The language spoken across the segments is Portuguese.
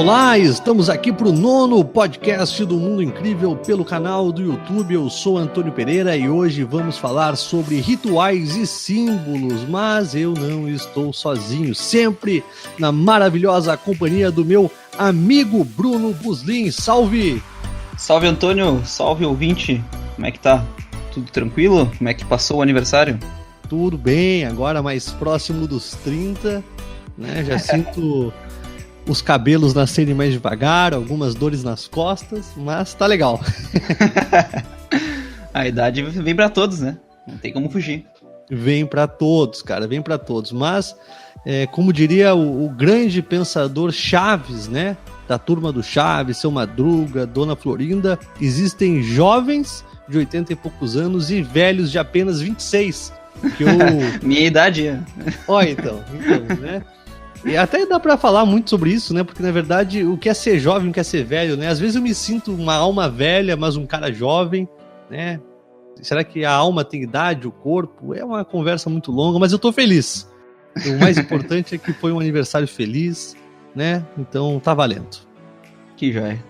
Olá, estamos aqui para o 9º podcast do Mundo Incrível pelo canal do YouTube. Eu sou Antônio Pereira e hoje vamos falar sobre rituais e símbolos, mas eu não estou sozinho, sempre na maravilhosa companhia do meu amigo Bruno Buslin. Salve! Salve, Antônio, salve, ouvinte, como é que tá? Tudo tranquilo? Como é que passou o aniversário? Tudo bem, agora mais próximo dos 30, né? Já sinto os cabelos nascerem mais devagar, algumas dores nas costas, mas tá legal. A idade vem pra todos, né? Não tem como fugir. Vem pra todos, cara, vem pra todos. Mas, como diria o grande pensador Chaves, né? Da turma do Chaves, Seu Madruga, Dona Florinda, existem jovens de 80 e poucos anos e velhos de apenas 26. Que eu... Minha idade é. Ó, então, né? E até dá pra falar muito sobre isso, né? Porque, na verdade, o que é ser jovem, o que é ser velho, né? Às vezes eu me sinto uma alma velha, mas um cara jovem, né? Será que a alma tem idade, o corpo? É uma conversa muito longa, mas eu tô feliz. O mais importante é que foi um aniversário feliz, né? Então tá valendo. Que joia.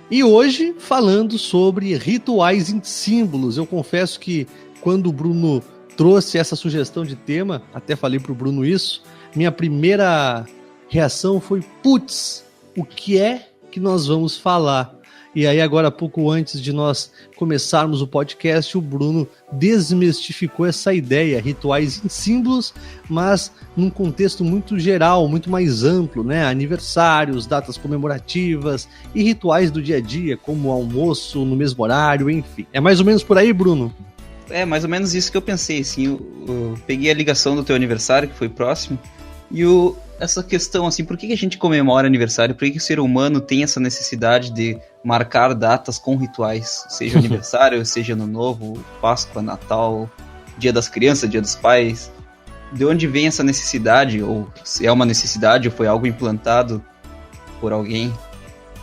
E hoje, falando sobre rituais e símbolos. Eu confesso que quando o Bruno trouxe essa sugestão de tema, até falei pro Bruno isso, minha primeira reação foi, putz, o que é que nós vamos falar? E aí agora, pouco antes de nós começarmos o podcast, o Bruno desmistificou essa ideia, rituais e símbolos, mas num contexto muito geral, muito mais amplo, né? Aniversários, datas comemorativas e rituais do dia a dia, como almoço no mesmo horário, enfim. É mais ou menos por aí, Bruno? É mais ou menos isso que eu pensei, assim, eu peguei a ligação do teu aniversário, que foi próximo, e essa questão, assim, por que a gente comemora aniversário? Por que o ser humano tem essa necessidade de marcar datas com rituais? Seja aniversário, seja Ano Novo, Páscoa, Natal, Dia das Crianças, Dia dos Pais. De onde vem essa necessidade? Ou se é uma necessidade ou foi algo implantado por alguém?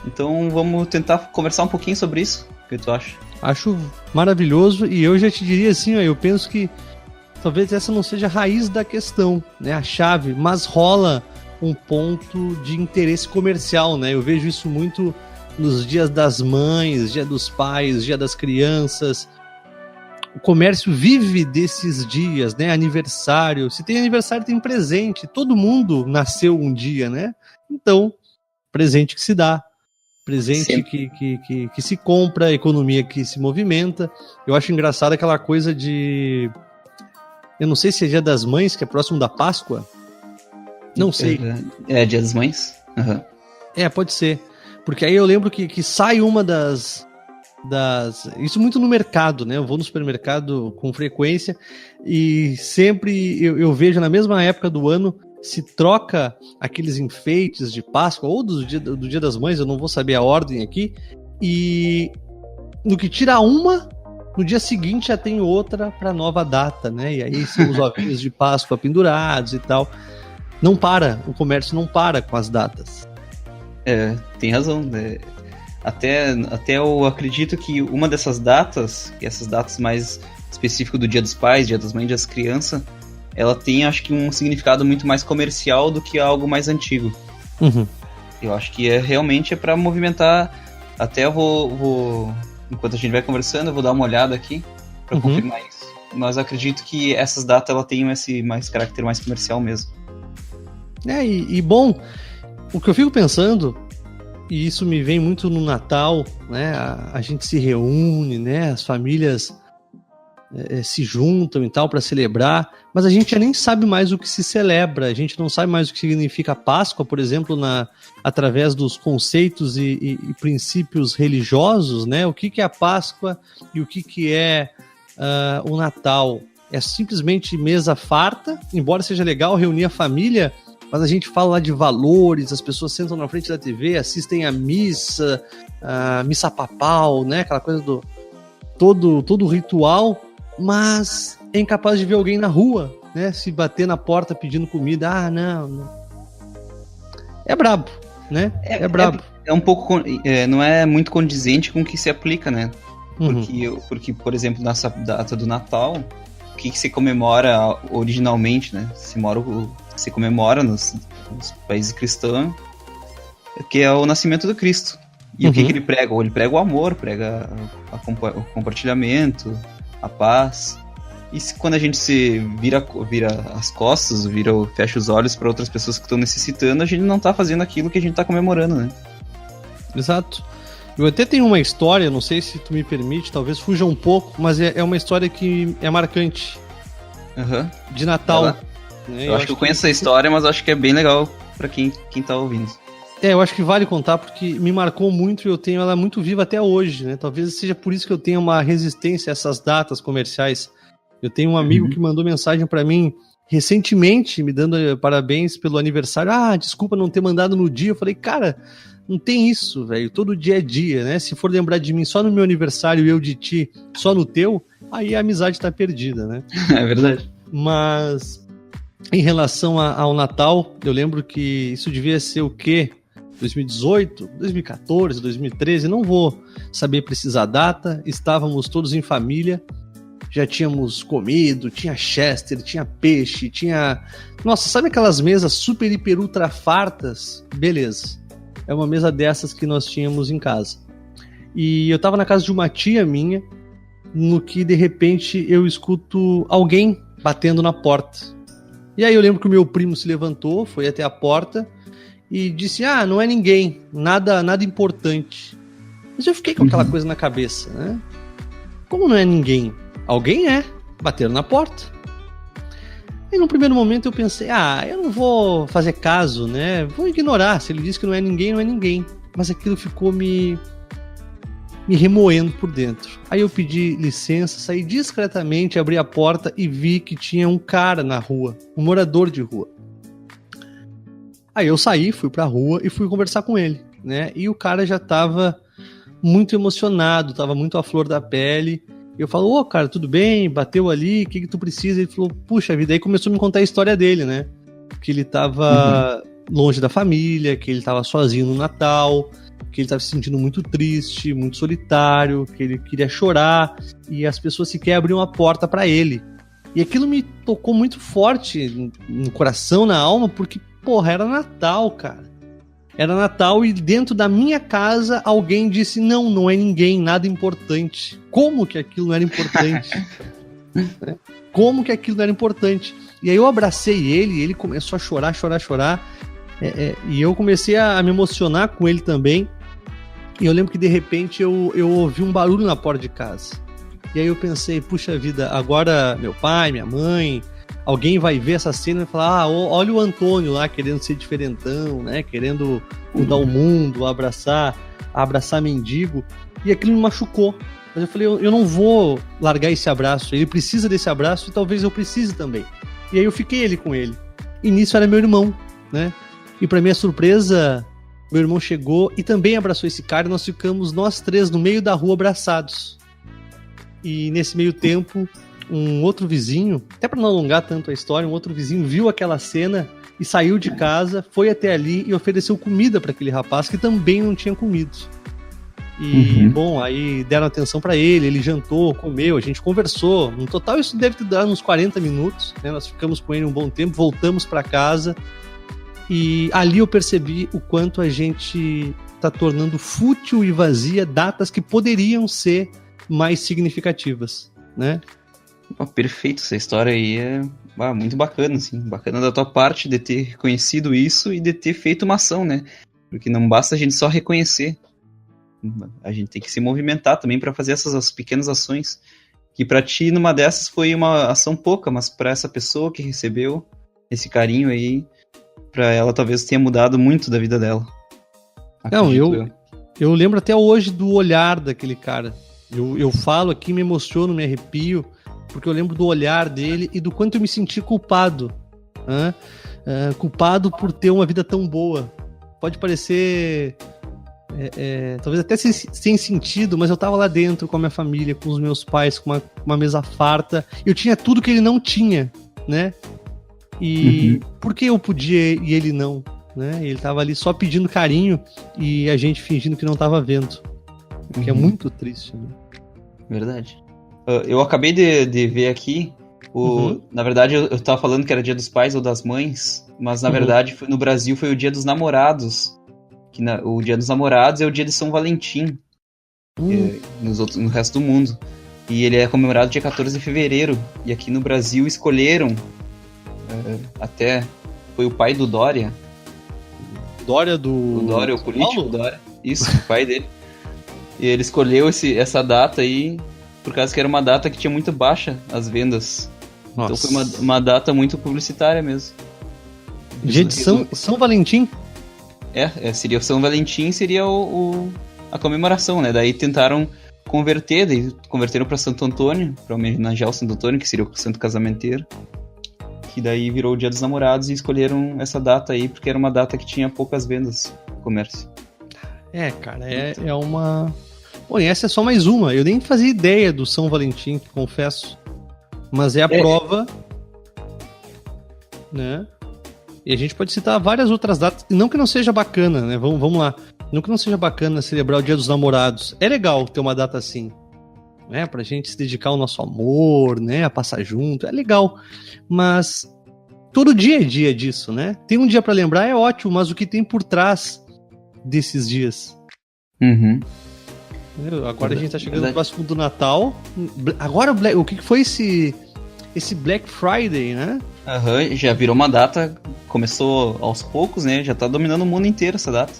Então vamos tentar conversar um pouquinho sobre isso. O que tu acha? Acho maravilhoso, e eu já te diria assim, ó, eu penso que talvez essa não seja a raiz da questão, né, a chave, mas rola um ponto de interesse comercial, né? Eu vejo isso muito nos dias das mães, dia dos pais, dia das crianças. O comércio vive desses dias, né? Aniversário. Se tem aniversário, tem presente. Todo mundo nasceu um dia, né? Então, presente que se dá. Presente que se compra, economia que se movimenta. Eu acho engraçado aquela coisa de... Eu não sei se é Dia das Mães, que é próximo da Páscoa. Não sei. É Dia das Mães? Uhum. Pode ser. Porque aí eu lembro que sai uma das... Isso muito no mercado, né? Eu vou no supermercado com frequência e sempre eu vejo na mesma época do ano se troca aqueles enfeites de Páscoa ou do Dia das Mães, eu não vou saber a ordem aqui, e no que tira uma, no dia seguinte já tem outra para nova data, né? E aí são os ovinhos de Páscoa pendurados e tal. Não para, o comércio não para com as datas. Tem razão, né? Até eu acredito que uma dessas datas, essas datas mais específicas do Dia dos Pais, Dia das Mães, Dia das Crianças, ela tem, acho que, um significado muito mais comercial do que algo mais antigo. Uhum. Eu acho que realmente é para movimentar. Até eu vou, enquanto a gente vai conversando, eu vou dar uma olhada aqui para confirmar isso. Mas eu acredito que essas datas ela tem esse caráter mais comercial mesmo. Bom, o que eu fico pensando, e isso me vem muito no Natal, né? A gente se reúne, né? As famílias se juntam e tal para celebrar, mas a gente já nem sabe mais o que se celebra, a gente não sabe mais o que significa Páscoa, por exemplo, através dos conceitos e princípios religiosos, né? O que é a Páscoa e o que é o Natal? É simplesmente mesa farta, embora seja legal reunir a família, mas a gente fala lá de valores, as pessoas sentam na frente da TV, assistem a missa papal, né? Aquela coisa do todo o ritual, mas é incapaz de ver alguém na rua, né? Se bater na porta pedindo comida. Não. É brabo, né? É brabo. É um pouco... não é muito condizente com o que se aplica, né? Porque, por exemplo, nessa data do Natal, o que se comemora originalmente, né? Se comemora nos países cristãos que é o nascimento do Cristo. E o que ele prega? Ele prega o amor, prega o compartilhamento, a paz. E quando a gente se vira as costas, fecha os olhos para outras pessoas que estão necessitando, a gente não tá fazendo aquilo que a gente tá comemorando, né? Exato. Eu até tenho uma história, não sei se tu me permite, talvez fuja um pouco, mas é uma história que é marcante. De Natal. Eu acho que eu conheço essa história, mas eu acho que é bem legal pra quem tá ouvindo. Eu acho que vale contar porque me marcou muito e eu tenho ela muito viva até hoje, né? Talvez seja por isso que eu tenha uma resistência a essas datas comerciais. Eu tenho um amigo que mandou mensagem pra mim recentemente, me dando parabéns pelo aniversário. Desculpa não ter mandado no dia. Eu falei, cara, não tem isso, velho. Todo dia é dia, né? Se for lembrar de mim só no meu aniversário e eu de ti só no teu, aí a amizade tá perdida, né? É verdade. Mas em relação ao Natal, eu lembro que isso devia ser o quê? 2018, 2014, 2013, não vou saber precisar a data. Estávamos todos em família, já tínhamos comido, tinha chester, tinha peixe, tinha... Nossa, sabe aquelas mesas super, hiper, ultra fartas? Beleza. É uma mesa dessas que nós tínhamos em casa. E eu estava na casa de uma tia minha, no que de repente eu escuto alguém batendo na porta. E aí eu lembro que o meu primo se levantou, foi até a porta e disse, não é ninguém, nada importante. Mas eu fiquei com aquela coisa na cabeça, né? Como não é ninguém? Alguém bateram na porta. E no primeiro momento eu pensei, eu não vou fazer caso, né? Vou ignorar, se ele disse que não é ninguém, não é ninguém. Mas aquilo ficou me remoendo por dentro. Aí eu pedi licença, saí discretamente, abri a porta e vi que tinha um cara na rua, um morador de rua. Aí eu saí, fui pra rua e fui conversar com ele, né? E o cara já tava muito emocionado, tava muito à flor da pele. Eu falo, cara, tudo bem? Bateu ali, o que tu precisa? Ele falou, puxa vida, aí começou a me contar a história dele, né? Que ele tava longe da família, que ele tava sozinho no Natal, que ele estava se sentindo muito triste, muito solitário, que ele queria chorar e as pessoas sequer abriam a porta para ele. E aquilo me tocou muito forte no coração, na alma, porque, era Natal, cara. Era Natal e dentro da minha casa alguém disse, não é ninguém, nada importante. Como que aquilo não era importante? Como que aquilo não era importante? E aí eu abracei ele e ele começou a chorar. E eu comecei a me emocionar com ele também. E eu lembro que de repente eu ouvi um barulho na porta de casa. E aí eu pensei, puxa vida, agora meu pai, minha mãe, alguém vai ver essa cena e vai falar, olha o Antônio lá querendo ser diferentão, né? Querendo mudar o mundo, abraçar mendigo. E aquilo me machucou. Mas eu falei, eu não vou largar esse abraço. Ele precisa desse abraço e talvez eu precise também. E aí eu fiquei com ele. E nisso era meu irmão, né? E pra minha surpresa, meu irmão chegou e também abraçou esse cara e nós ficamos nós três no meio da rua abraçados. E nesse meio tempo, um outro vizinho, até para não alongar tanto a história, um outro vizinho viu aquela cena e saiu de casa, foi até ali e ofereceu comida para aquele rapaz que também não tinha comido. E, bom, aí deram atenção para ele jantou, comeu, a gente conversou. No total isso deve ter dado uns 40 minutos, né? Nós ficamos com ele um bom tempo, voltamos para casa. E ali eu percebi o quanto a gente está tornando fútil e vazia datas que poderiam ser mais significativas, né? Perfeito, essa história aí é muito bacana, assim. Bacana da tua parte de ter reconhecido isso e de ter feito uma ação, né? Porque não basta a gente só reconhecer. A gente tem que se movimentar também para fazer essas pequenas ações. Que para ti, numa dessas, foi uma ação pouca, mas para essa pessoa que recebeu esse carinho aí, pra ela talvez tenha mudado muito da vida dela. Não, eu lembro até hoje do olhar daquele cara. Eu falo aqui, me emociono, me arrepio, porque eu lembro do olhar dele e do quanto eu me senti culpado. Né? Culpado por ter uma vida tão boa. Pode parecer, talvez até sem sentido, mas eu tava lá dentro com a minha família, com os meus pais, com uma mesa farta. Eu tinha tudo que ele não tinha, né? E por que eu podia e ele não? Né? Ele tava ali só pedindo carinho e a gente fingindo que não tava vendo. Que é muito triste, né? Verdade. Eu acabei de ver aqui, na verdade eu tava falando que era Dia dos Pais ou das Mães, mas na verdade no Brasil foi o Dia dos Namorados, que o Dia dos Namorados é o dia de São Valentim, no resto do mundo. E ele é comemorado dia 14 de fevereiro. E aqui no Brasil escolheram, até foi o pai do Dória. Dória O Dória, o político Dória. Isso, o pai dele. E ele escolheu essa data aí, por causa que era uma data que tinha muito baixa as vendas. Nossa. Então foi uma data muito publicitária mesmo. Dia de São Valentim? Seria o São Valentim, seria a comemoração, né? Daí tentaram converteram para Santo Antônio, para homenagear o Santo Antônio, que seria o santo casamenteiro. Que daí virou o Dia dos Namorados e escolheram essa data aí, porque era uma data que tinha poucas vendas no comércio. Cara, é uma... Bom, e essa é só mais uma. Eu nem fazia ideia do São Valentim, confesso. Mas é a prova, né? E a gente pode citar várias outras datas, não que não seja bacana, né? Vamos lá. Não que não seja bacana celebrar o Dia dos Namorados. É legal ter uma data assim, né? Pra gente se dedicar ao nosso amor, né? A passar junto, é legal. Mas todo dia é dia disso, né? Tem um dia pra lembrar, é ótimo, mas o que tem por trás desses dias? Uhum. Agora a gente tá chegando próximo do Natal. Agora o que foi esse Black Friday, né? Já virou uma data, começou aos poucos, né? Já tá dominando o mundo inteiro essa data.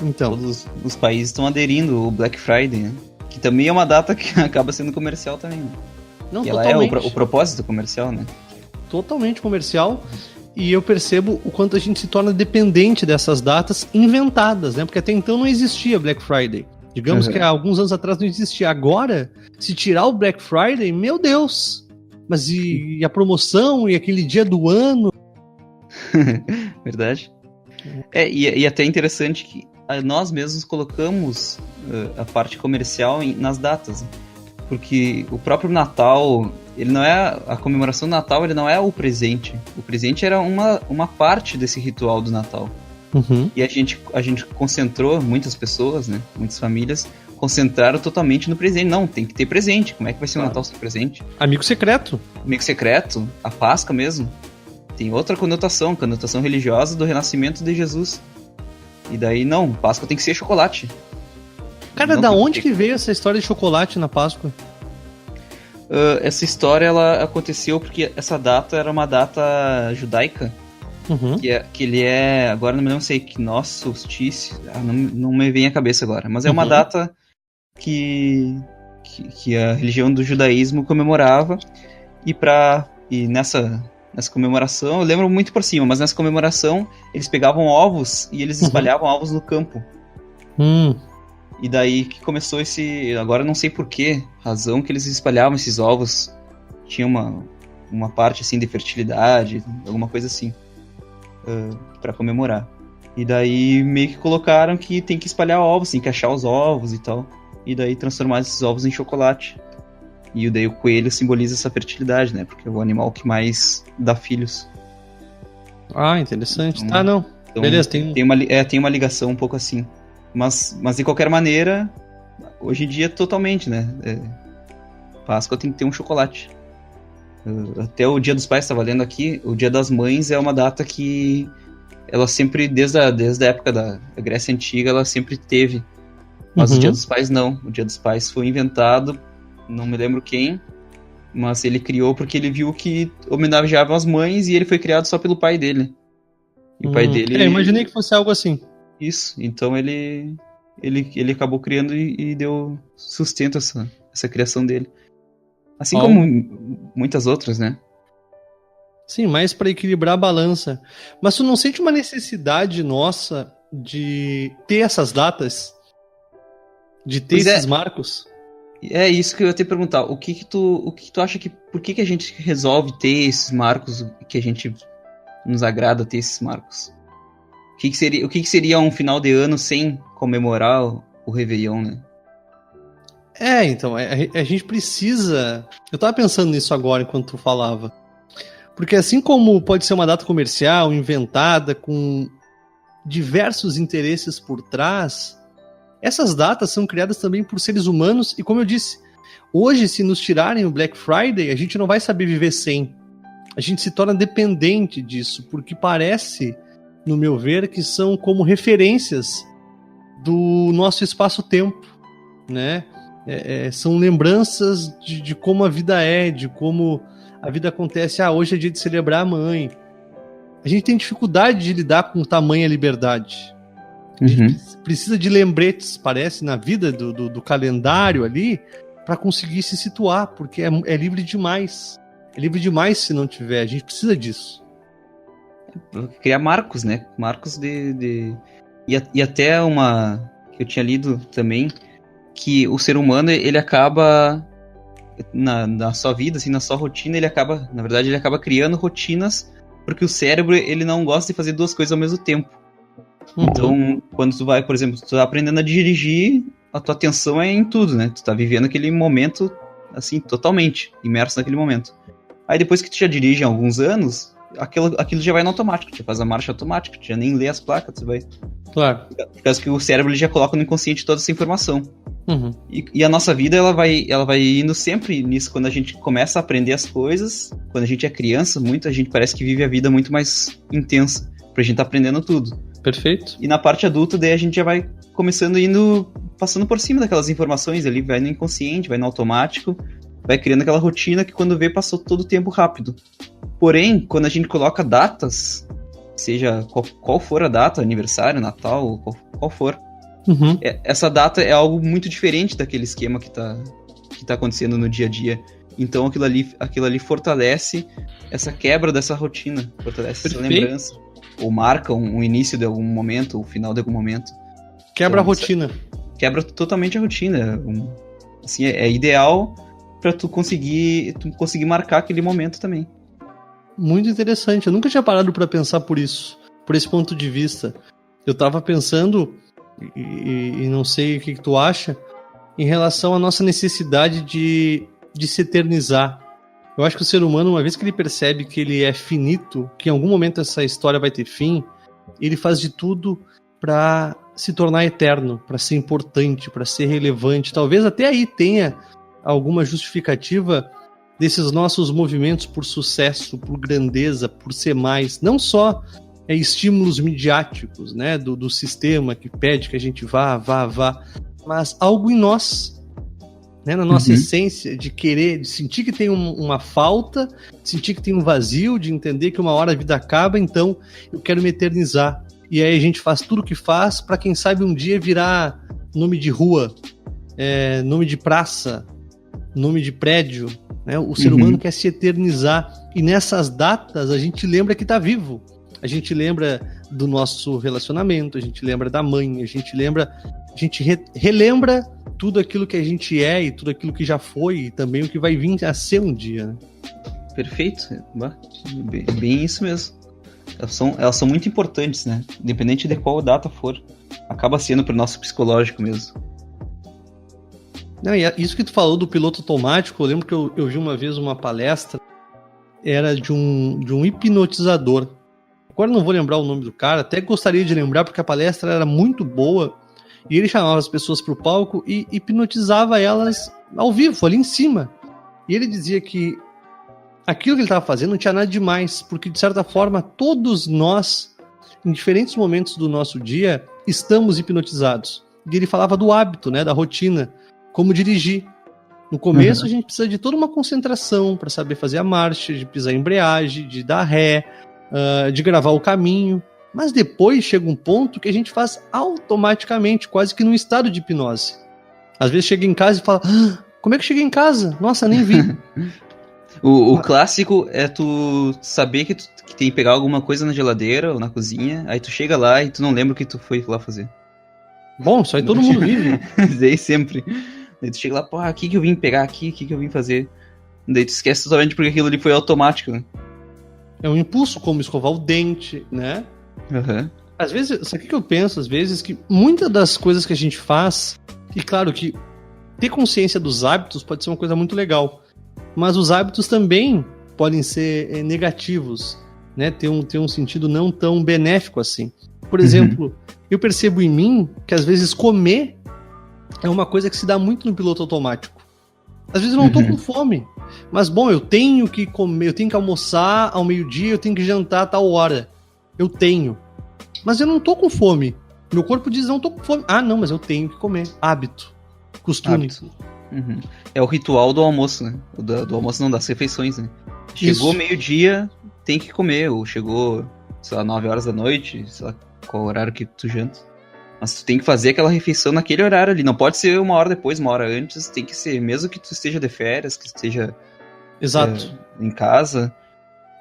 Então. Todos os países estão aderindo ao Black Friday, né? Que também é uma data que acaba sendo comercial também, né? Não, e totalmente. ela é o propósito comercial, né? Totalmente comercial. E eu percebo o quanto a gente se torna dependente dessas datas inventadas, né? Porque até então não existia Black Friday. Digamos que há alguns anos atrás não existia. Agora, se tirar o Black Friday, meu Deus! Mas e a promoção e aquele dia do ano? Verdade. E até interessante que nós mesmos colocamos a parte comercial nas datas. Né? Porque o próprio Natal, ele não é a comemoração do Natal, ele não é o presente. O presente era uma parte desse ritual do Natal. Uhum. E a gente concentrou, muitas pessoas, né, muitas famílias, concentraram totalmente no presente. Não, tem que ter presente. Como é que vai ser o Natal sem presente? Amigo secreto. Amigo secreto, a Páscoa mesmo. Tem outra conotação religiosa do renascimento de Jesus. E daí, não, Páscoa tem que ser chocolate. Cara, da onde que veio essa história de chocolate na Páscoa? Essa história, ela aconteceu porque essa data era uma data judaica. Uhum. Que ele é, agora não sei, que nosso solstício, não me vem à cabeça agora, mas é uma data que a religião do judaísmo comemorava, e nessa comemoração, eu lembro muito por cima, mas nessa comemoração eles pegavam ovos e eles espalhavam ovos no campo. E daí que começou agora eu não sei por que razão que eles espalhavam esses ovos, tinha uma parte assim de fertilidade, alguma coisa assim. Pra comemorar. E daí meio que colocaram que tem que espalhar ovos, tem que achar os ovos e tal. E daí transformar esses ovos em chocolate. E daí o coelho simboliza essa fertilidade, né? Porque é o animal que mais dá filhos. Ah, interessante. Então, não. Então, beleza, tem uma ligação um pouco assim. Mas de qualquer maneira, hoje em dia totalmente, né? Páscoa tem que ter um chocolate. Até o Dia dos Pais, estava lendo aqui, o Dia das Mães é uma data que ela sempre, desde a época da Grécia Antiga, ela sempre teve. Mas o Dia dos Pais não. O Dia dos Pais foi inventado, não me lembro quem, mas ele criou porque ele viu que homenageava as mães e ele foi criado só pelo pai dele. E o pai dele... imaginei que fosse algo assim. Isso, então ele acabou criando e deu sustento a essa criação dele. Assim como muitas outras, né? Sim, mais para equilibrar a balança. Mas tu não sente uma necessidade nossa de ter essas datas? De ter esses marcos? É isso que eu ia te perguntar. O que tu acha que... Por que a gente resolve ter esses marcos, que a gente nos agrada ter esses marcos? O que seria um final de ano sem comemorar o Réveillon, né? Então, a gente precisa... Eu tava pensando nisso agora enquanto tu falava. Porque assim como pode ser uma data comercial, inventada, com diversos interesses por trás, essas datas são criadas também por seres humanos, e como eu disse, hoje, se nos tirarem o Black Friday, a gente não vai saber viver sem. A gente se torna dependente disso, porque parece no meu ver, que são como referências do nosso espaço-tempo, né? São lembranças de como a vida é, de como a vida acontece. Hoje é dia de celebrar a mãe. A gente tem dificuldade de lidar com tamanha liberdade. A gente precisa de lembretes, parece, na vida do calendário ali, para conseguir se situar, porque é livre demais. É livre demais se não tiver. A gente precisa disso. Criar marcos, né? Marcos E até uma que eu tinha lido também, que o ser humano, ele acaba na sua vida, assim, na sua rotina, ele acaba criando rotinas, porque o cérebro, ele não gosta de fazer duas coisas ao mesmo tempo. Então, quando tu vai, por exemplo, tu tá aprendendo a dirigir, a tua atenção é em tudo, né? Tu tá vivendo aquele momento, assim, totalmente imerso naquele momento. Aí depois que tu já dirige há alguns anos, aquilo já vai no automático, tu faz a marcha automática, tu já nem lê as placas, tu vai... Claro. Por causa que o cérebro ele já coloca no inconsciente toda essa informação. E a nossa vida, ela vai indo sempre nisso. Quando a gente começa a aprender as coisas, quando a gente é criança, a gente parece que vive a vida muito mais intensa, pra gente tá aprendendo tudo. Perfeito. E na parte adulta, daí a gente já vai começando passando por cima daquelas informações ali, vai no inconsciente, vai no automático, vai criando aquela rotina que quando vê, passou todo o tempo rápido. Porém, quando a gente coloca datas, seja qual for a data, aniversário, Natal, qual for, essa data é algo muito diferente daquele esquema que tá acontecendo no dia a dia. Então aquilo ali fortalece essa quebra dessa rotina, fortalece essa lembrança. Ou marca um início de algum momento, ou o final de algum momento. Quebra a rotina. Quebra totalmente a rotina. Assim, é ideal para tu conseguir marcar aquele momento também. Muito interessante. Eu nunca tinha parado para pensar por esse ponto de vista. Eu tava pensando, e não sei o que tu acha, em relação à nossa necessidade de se eternizar. Eu acho que o ser humano, uma vez que ele percebe que ele é finito, que em algum momento essa história vai ter fim, ele faz de tudo para se tornar eterno, para ser importante, para ser relevante. Talvez até aí tenha alguma justificativa desses nossos movimentos por sucesso, por grandeza, por ser mais. Não só estímulos midiáticos, né, do sistema que pede que a gente vá, mas algo em nós, né, na nossa essência, de querer, de sentir que tem uma falta, de sentir que tem um vazio, de entender que uma hora a vida acaba, então eu quero me eternizar. E aí a gente faz tudo o que faz para, quem sabe, um dia virar nome de rua, nome de praça, nome de prédio, né? O ser humano quer se eternizar. E nessas datas a gente lembra que está vivo. A gente lembra do nosso relacionamento, a gente lembra da mãe, a gente relembra tudo aquilo que a gente é e tudo aquilo que já foi e também o que vai vir a ser um dia, né? Perfeito. Bem isso mesmo. Elas são muito importantes, né? Independente de qual data for. Acaba sendo pro nosso psicológico mesmo. Não, e isso que tu falou do piloto automático, eu lembro que eu vi uma vez uma palestra, era de um hipnotizador. Agora não vou lembrar o nome do cara, até gostaria de lembrar porque a palestra era muito boa. E ele chamava as pessoas para o palco e hipnotizava elas ao vivo, ali em cima. E ele dizia que aquilo que ele estava fazendo não tinha nada demais, porque, de certa forma, todos nós, em diferentes momentos do nosso dia, estamos hipnotizados. E ele falava do hábito, né, da rotina, como dirigir. No começo, a gente precisa de toda uma concentração para saber fazer a marcha, de pisar em embreagem, de dar ré, de gravar o caminho. Mas depois chega um ponto que a gente faz automaticamente, quase que num estado de hipnose. Às vezes chega em casa e fala, como é que cheguei em casa? Nossa, nem vi. O clássico é tu saber que tem que pegar alguma coisa na geladeira ou na cozinha, aí tu chega lá e tu não lembra o que tu foi lá fazer. Bom, isso aí todo mundo vive. Daí sempre. Daí tu chega lá, pô, o que eu vim pegar aqui? O que eu vim fazer? Daí tu esquece totalmente porque aquilo ali foi automático, né? É um impulso, como escovar o dente, né? Às vezes, sabe o que eu penso? Às vezes que muitas das coisas que a gente faz, e claro que ter consciência dos hábitos pode ser uma coisa muito legal, mas os hábitos também podem ser negativos, né? Ter um sentido não tão benéfico assim. Por exemplo, eu percebo em mim que às vezes comer é uma coisa que se dá muito no piloto automático. Às vezes eu não tô com fome, mas bom, eu tenho que comer, eu tenho que almoçar ao meio-dia, eu tenho que jantar a tal hora. Eu tenho. mas eu não tô com fome. Meu corpo diz, não tô com fome. Ah, não, mas eu tenho que comer. Hábito. Costume. Hábito. Uhum. É o ritual do almoço, né? Do almoço não, das refeições, né? Chegou meio-dia, tem que comer. Ou chegou, sei lá, 9 horas da noite, sei lá, qual horário que tu janta. Mas tu tem que fazer aquela refeição naquele horário ali. Não pode ser 1 hora depois, 1 hora antes. Tem que ser, mesmo que tu esteja de férias, que esteja Exato. Em casa,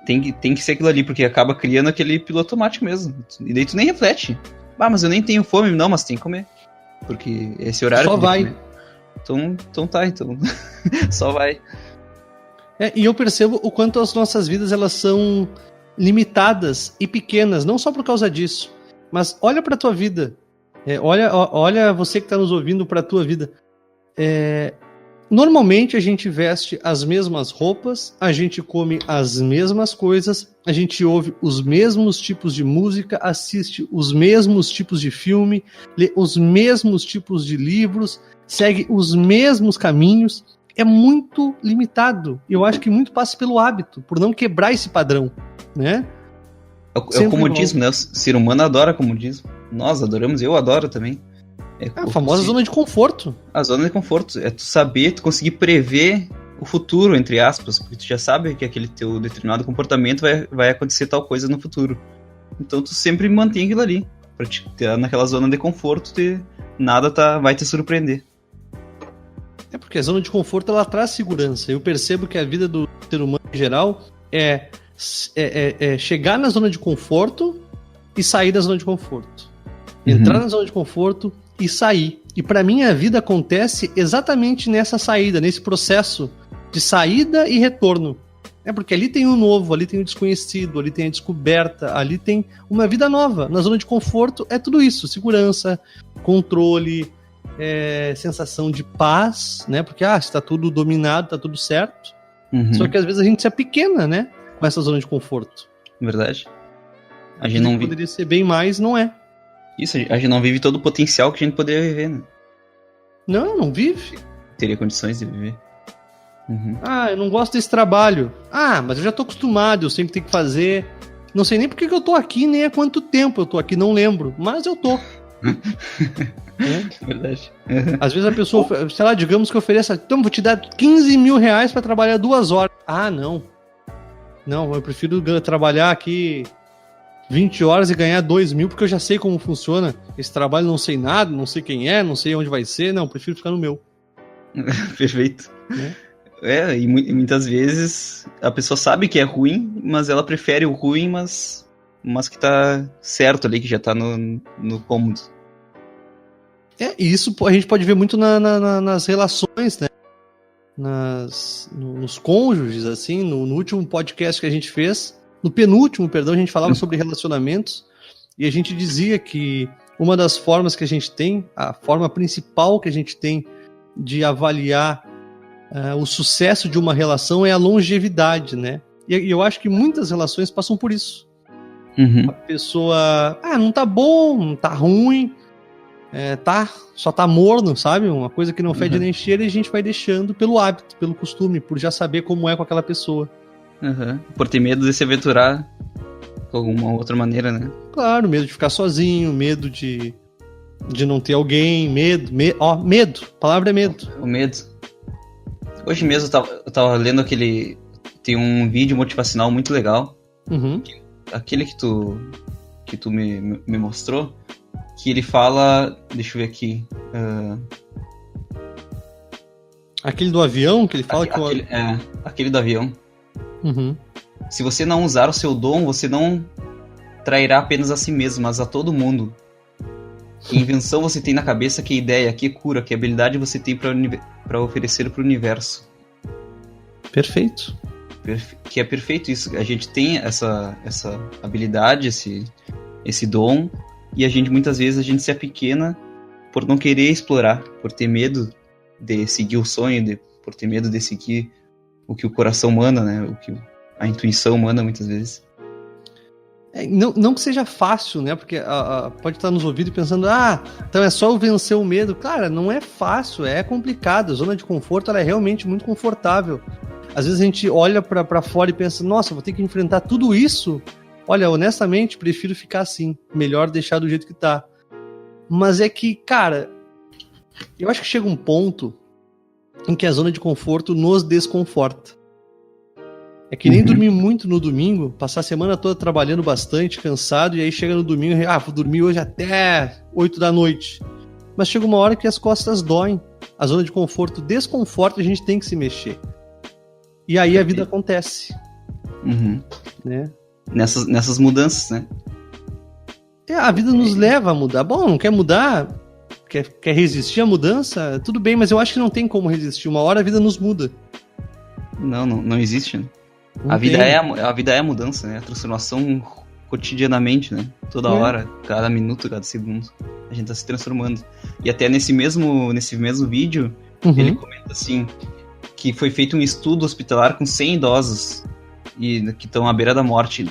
tem que ser aquilo ali, porque acaba criando aquele piloto automático mesmo. E daí tu nem reflete. Ah, mas eu nem tenho fome. Não, mas tem que comer. Porque esse horário... Só vai. Então tá. Só vai. E eu percebo o quanto as nossas vidas elas são limitadas e pequenas, não só por causa disso, mas olha pra tua vida. Olha você que está nos ouvindo para a tua vida. Normalmente a gente veste as mesmas roupas, a gente come as mesmas coisas, a gente ouve os mesmos tipos de música, assiste os mesmos tipos de filme, lê os mesmos tipos de livros, segue os mesmos caminhos. É muito limitado. Eu acho que muito passa pelo hábito, por não quebrar esse padrão, né? É o comodismo, né? O ser humano adora comodismo. Nós adoramos, eu adoro também. A famosa zona de conforto. A zona de conforto. É tu saber, tu conseguir prever o futuro, entre aspas, porque tu já sabe que aquele teu determinado comportamento vai acontecer tal coisa no futuro. Então tu sempre mantém aquilo ali, pra te ter naquela zona de conforto, nada vai te surpreender. Porque a zona de conforto ela traz segurança. Eu percebo que a vida do ser humano em geral é chegar na zona de conforto e sair da zona de conforto. Entrar na zona de conforto e sair. E pra mim a vida acontece exatamente nessa saída, nesse processo de saída e retorno. Porque ali tem o novo, ali tem o desconhecido, ali tem a descoberta, ali tem uma vida nova. Na zona de conforto é tudo isso, segurança, controle, sensação de paz, né? Porque está tudo dominado, está tudo certo. Só que às vezes a gente se apequena, né? Com essa zona de conforto. Verdade. A gente não poderia ser bem mais, não é. Isso, a gente não vive todo o potencial que a gente poderia viver, né? Não vive. Teria condições de viver. Eu não gosto desse trabalho. Mas eu já tô acostumado, eu sempre tenho que fazer. Não sei nem por que eu tô aqui, nem há quanto tempo eu tô aqui, não lembro. Mas eu tô. Verdade. Às vezes a pessoa, sei lá, digamos que ofereça, então vou te dar 15 mil reais pra trabalhar 2 horas. Não, eu prefiro trabalhar aqui 20 horas e ganhar 2 mil, porque eu já sei como funciona. Esse trabalho não sei nada, não sei quem não sei onde vai ser. Não, prefiro ficar no meu. Perfeito. E muitas vezes a pessoa sabe que é ruim, mas ela prefere o ruim, mas que tá certo ali, que já tá no cômodo. E isso a gente pode ver muito nas relações, né? Nos cônjuges, assim, no último podcast que a gente fez, no penúltimo, perdão, a gente falava sobre relacionamentos e a gente dizia que uma das formas que a gente tem, a forma principal que a gente tem de avaliar o sucesso de uma relação é a longevidade, né? E eu acho que muitas relações passam por isso. A pessoa, não tá bom, não tá ruim, só tá morno, sabe? Uma coisa que não fede nem cheira e a gente vai deixando pelo hábito, pelo costume, por já saber como é com aquela pessoa. Por ter medo de se aventurar de alguma outra maneira, né? Claro, medo de ficar sozinho, medo de não ter alguém, medo. A palavra é medo. O medo. Hoje mesmo eu tava lendo tem um vídeo motivacional muito legal. Aquele que tu me mostrou, que ele fala, deixa eu ver aqui. Aquele do avião, que ele fala aquele do avião. Se você não usar o seu dom, você não trairá apenas a si mesmo, mas a todo mundo. Que invenção você tem na cabeça, que ideia, que cura, que habilidade você tem para oferecer para o universo. Perfeito. Que é perfeito isso. A gente tem essa habilidade, esse dom, e muitas vezes a gente se apequena por não querer explorar, por ter medo de seguir o sonho, por ter medo de seguir o que o coração manda, né? O que a intuição manda muitas vezes. Não que seja fácil, né? Porque pode estar nos ouvindo pensando, então é só eu vencer o medo. Cara, não é fácil, é complicado. A zona de conforto ela é realmente muito confortável. Às vezes a gente olha pra fora e pensa, nossa, vou ter que enfrentar tudo isso olha, honestamente, prefiro ficar assim. Melhor deixar do jeito que tá. Mas é que, cara, eu acho que chega um ponto em que a zona de conforto nos desconforta. É que nem dormir muito no domingo, passar a semana toda trabalhando bastante, cansado, e aí chega no domingo, vou dormir hoje até 8 da noite. Mas chega uma hora que as costas doem. A zona de conforto desconforta, a gente tem que se mexer. E aí a vida acontece. Né? Nessas mudanças, né? A vida nos leva a mudar. Bom, não quer mudar? Quer resistir à mudança? Tudo bem, mas eu acho que não tem como resistir. Uma hora a vida nos muda. Não existe, né? A vida é a mudança, né? A transformação cotidianamente, né? Toda hora, cada minuto, cada segundo. A gente tá se transformando. E até nesse mesmo vídeo, ele comenta assim, que foi feito um estudo hospitalar com 100 idosos que estão à beira da morte.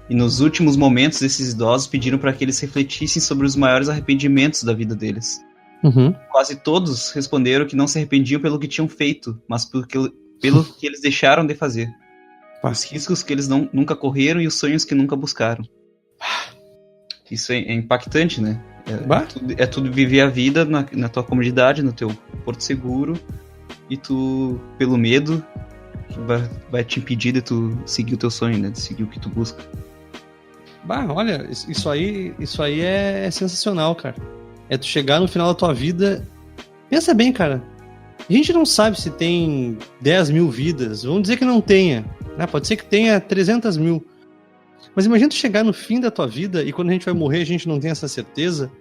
E nos últimos momentos, esses idosos pediram para que eles refletissem sobre os maiores arrependimentos da vida deles. Quase todos responderam que não se arrependiam pelo que tinham feito, mas pelo que eles deixaram de fazer. Os riscos que eles nunca correram e os sonhos que nunca buscaram. Isso é impactante, né? É tudo viver a vida na tua comodidade, no teu porto seguro, e tu, pelo medo, vai te impedir de tu seguir o teu sonho, né? De seguir o que tu busca. Olha, isso aí é sensacional, cara. É tu chegar no final da tua vida... Pensa bem, cara. A gente não sabe se tem 10 mil vidas. Vamos dizer que não tenha. Né? Pode ser que tenha 300 mil. Mas imagina tu chegar no fim da tua vida e quando a gente vai morrer a gente não tem essa certeza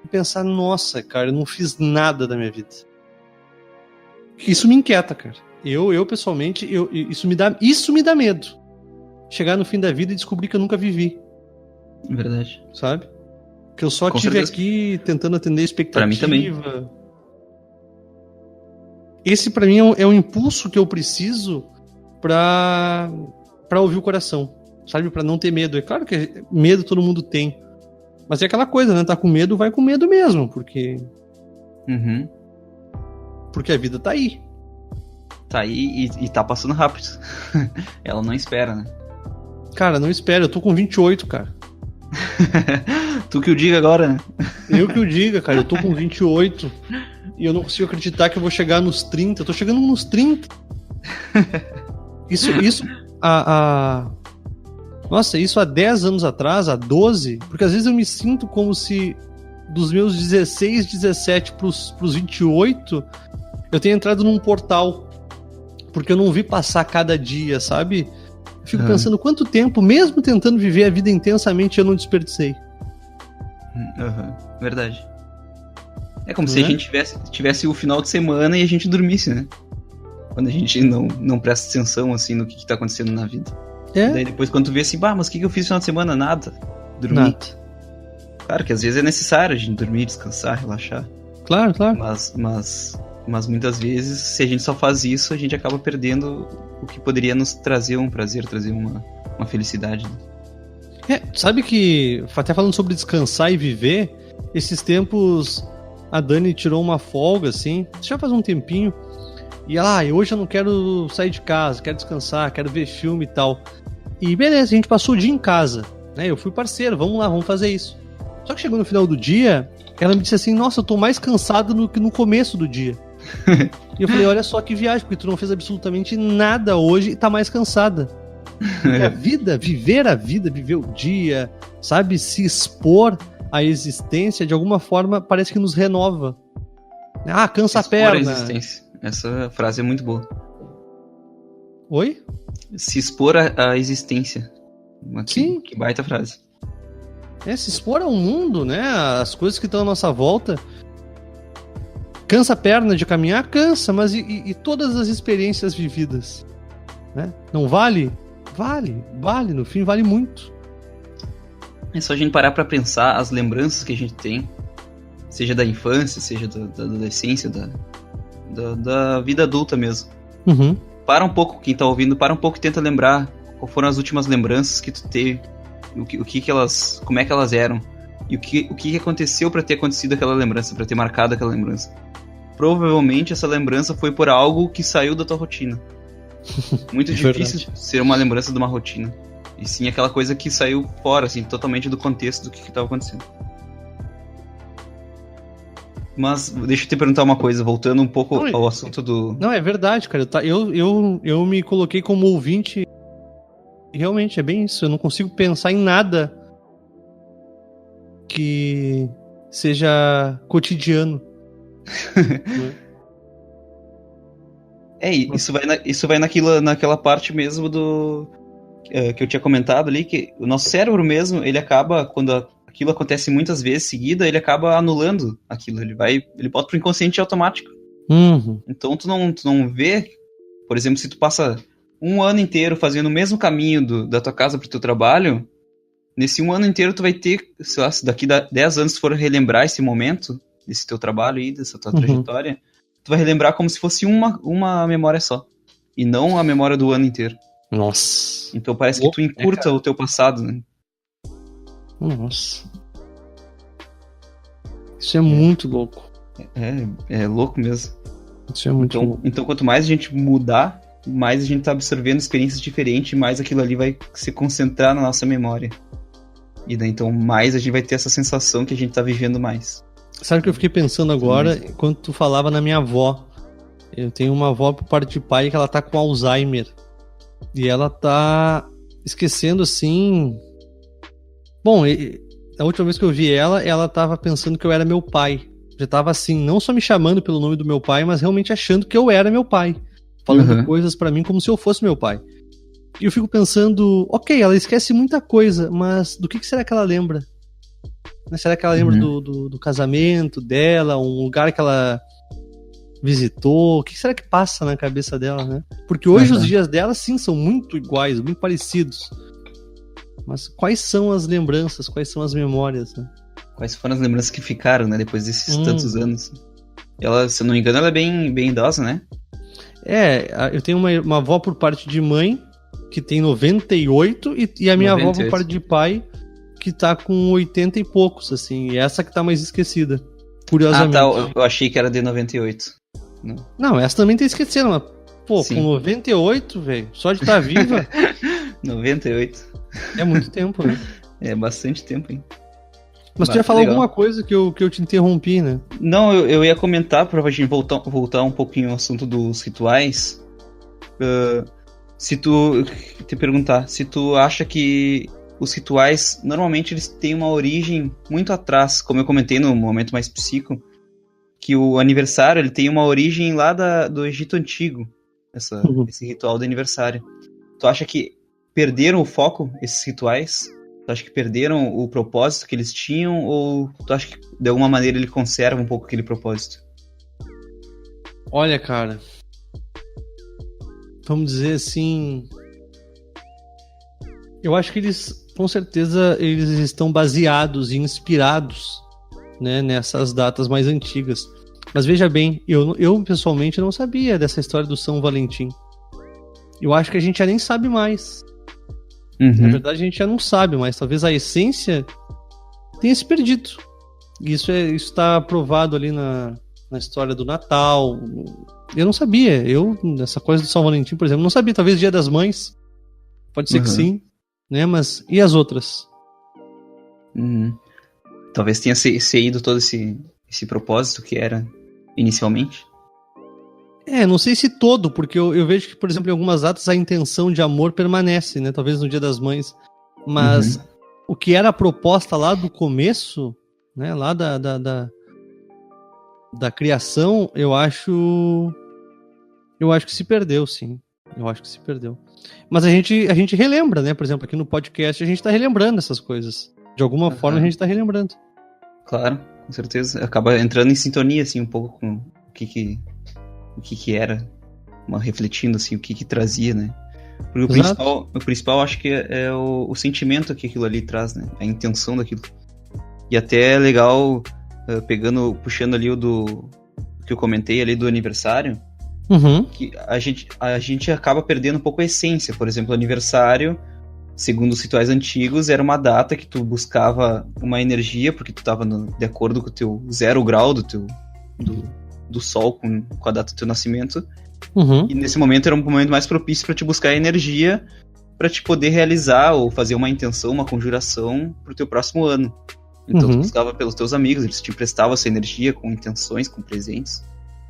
e pensar, nossa, cara, eu não fiz nada da minha vida. Isso me inquieta, cara. Eu pessoalmente, isso me dá medo. Chegar no fim da vida e descobrir que eu nunca vivi. Verdade. Sabe? Que eu só estive aqui tentando atender a expectativa. Pra mim também. Esse pra mim é um impulso que eu preciso pra ouvir o coração. Sabe? Pra não ter medo. É claro que medo todo mundo tem. Mas é aquela coisa, né? Tá com medo, vai com medo mesmo. Porque a vida tá aí. Tá aí e tá passando rápido. Ela não espera, né? Cara, não espera. Eu tô com 28, cara. Tu que o diga agora, né? Eu que o diga, cara. Eu tô com 28 e eu não consigo acreditar que eu vou chegar nos 30. Eu tô chegando nos 30. Isso Nossa, isso há 10 anos atrás, há 12, porque às vezes eu me sinto como se dos meus 16, 17 pros 28, eu tenha entrado num portal, porque eu não vi passar cada dia, sabe? Eu fico pensando quanto tempo, mesmo tentando viver a vida intensamente, eu não desperdicei. Verdade. É como se a gente tivesse o final de semana e a gente dormisse, né? Quando a gente não presta atenção, assim, no que tá acontecendo na vida. Daí depois quando tu vê assim, mas o que eu fiz no final de semana? Nada. Dormir. Nada. Claro que às vezes é necessário a gente dormir, descansar, relaxar. Claro. Mas muitas vezes, se a gente só faz isso, a gente acaba perdendo o que poderia nos trazer um prazer, trazer uma felicidade. Sabe que, até falando sobre descansar e viver, esses tempos a Dani tirou uma folga, assim, já faz um tempinho, e ela, hoje eu não quero sair de casa, quero descansar, quero ver filme e tal. E beleza, a gente passou o dia em casa, né? Eu fui parceiro, vamos lá, vamos fazer isso. Só que chegou no final do dia, ela me disse assim, nossa, eu tô mais cansado do que no começo do dia. E eu falei, olha só que viagem, porque tu não fez absolutamente nada hoje e tá mais cansada. A vida, viver o dia, sabe, se expor à existência, de alguma forma, parece que nos renova. Cansa a perna. A existência. Essa frase é muito boa. Oi? Se expor à existência. Sim. Que baita frase. Se expor ao mundo, né? As coisas que estão à nossa volta. Cansa a perna de caminhar? Cansa, mas e todas as experiências vividas? Né? Não vale? Vale, no fim vale muito. É só a gente parar pra pensar as lembranças que a gente tem, seja da infância, seja da adolescência, da vida adulta mesmo. Para um pouco, quem tá ouvindo, para um pouco e tenta lembrar qual foram as últimas lembranças que tu teve, como é que elas eram, e o que aconteceu pra ter acontecido aquela lembrança, pra ter marcado aquela lembrança. Provavelmente essa lembrança foi por algo que saiu da tua rotina. Muito difícil ser uma lembrança de uma rotina. E sim aquela coisa que saiu fora, assim, totalmente do contexto do que estava acontecendo. Mas deixa eu te perguntar uma coisa, voltando um pouco ao assunto do... Não, é verdade, cara. Eu me coloquei como ouvinte. Realmente, é bem isso. Eu não consigo pensar em nada que seja cotidiano. Isso vai naquela parte mesmo do... que eu tinha comentado ali, que o nosso cérebro mesmo, ele acaba, quando aquilo acontece muitas vezes seguida, ele acaba anulando aquilo, ele bota pro inconsciente automático. Então tu não vê, por exemplo, se tu passa um ano inteiro fazendo o mesmo caminho da tua casa pro teu trabalho, nesse um ano inteiro tu vai ter, sei lá, se daqui a 10 anos tu for relembrar esse momento, desse teu trabalho aí, dessa tua trajetória, tu vai relembrar como se fosse uma memória só, e não a memória do ano inteiro. Nossa. Então parece que tu encurta o teu passado, né? Nossa. Isso é muito louco. É louco mesmo. Isso é muito louco. Então quanto mais a gente mudar, mais a gente tá absorvendo experiências diferentes, mais aquilo ali vai se concentrar na nossa memória. E daí então mais a gente vai ter essa sensação que a gente tá vivendo mais. Sabe o que eu fiquei pensando agora, enquanto tu falava na minha avó? Eu tenho uma avó por parte de pai que ela tá com Alzheimer. E ela tá esquecendo, assim... Bom, a última vez que eu vi ela tava pensando que eu era meu pai. Já tava assim, não só me chamando pelo nome do meu pai, mas realmente achando que eu era meu pai. Falando coisas pra mim como se eu fosse meu pai. E eu fico pensando, ok, ela esquece muita coisa, mas do que será que ela lembra? Será que ela lembra do casamento dela, um lugar que ela visitou? O que será que passa na cabeça dela, né? Porque hoje os dias dela, sim, são muito iguais, muito parecidos. Mas quais são as lembranças, quais são as memórias, né? Quais foram as lembranças que ficaram, né, depois desses tantos anos? Ela, se eu não me engano, ela é bem idosa, né? Eu tenho uma avó por parte de mãe, que tem 98, e a minha 98. Avó por parte de pai, que tá com 80 e poucos, assim. E essa que tá mais esquecida, curiosamente. Eu achei que era de 98. Não, essa também tá esquecida, mas, pô, sim. Com 98, velho, só de estar viva... 98. É muito tempo, né? É bastante tempo, hein? Mas tu ia falar alguma coisa que eu te interrompi, né? Não, eu ia comentar, pra gente voltar um pouquinho ao assunto dos rituais. Se tu acha que os rituais, normalmente eles têm uma origem muito atrás, como eu comentei no momento mais psico, que o aniversário ele tem uma origem lá do Egito Antigo, esse ritual do aniversário. Tu acha que perderam o foco, esses rituais? Tu acha que perderam o propósito que eles tinham? Ou tu acha que de alguma maneira ele conserva um pouco aquele propósito? Olha, cara, vamos dizer assim, eu acho que eles, com certeza, eles estão baseados e inspirados, né, nessas datas mais antigas. Mas veja bem, eu pessoalmente não sabia dessa história do São Valentim. Eu acho que a gente já nem sabe mais. Na verdade, a gente já não sabe, mas talvez a essência tenha se perdido. Isso está provado ali na história do Natal. Eu não sabia. Essa coisa do São Valentim, por exemplo, não sabia. Talvez Dia das Mães. Pode ser que sim, né? Mas e as outras? Talvez tenha saído todo esse propósito que era inicialmente. Não sei se todo, porque eu vejo que, por exemplo, em algumas datas a intenção de amor permanece, né? Talvez no Dia das Mães. Mas o que era a proposta lá do começo, né? Lá da criação, eu acho que se perdeu, sim. Eu acho que se perdeu. Mas a gente relembra, né? Por exemplo, aqui no podcast a gente tá relembrando essas coisas. De alguma forma a gente tá relembrando. Claro, com certeza. Acaba entrando em sintonia, assim, um pouco com o que era, refletindo assim, o que trazia, né? Porque o principal acho que é o sentimento que aquilo ali traz, né? A intenção daquilo. E até é legal, puxando ali o que eu comentei ali do aniversário, que a gente acaba perdendo um pouco a essência. Por exemplo, o aniversário, segundo os rituais antigos, era uma data que tu buscava uma energia, porque tu estava de acordo com o teu 0 grau do sol com a data do teu nascimento. E nesse momento era um momento mais propício para te buscar energia para te poder realizar ou fazer uma intenção, uma conjuração pro teu próximo ano. Então tu buscava pelos teus amigos, eles te emprestavam essa energia com intenções, com presentes,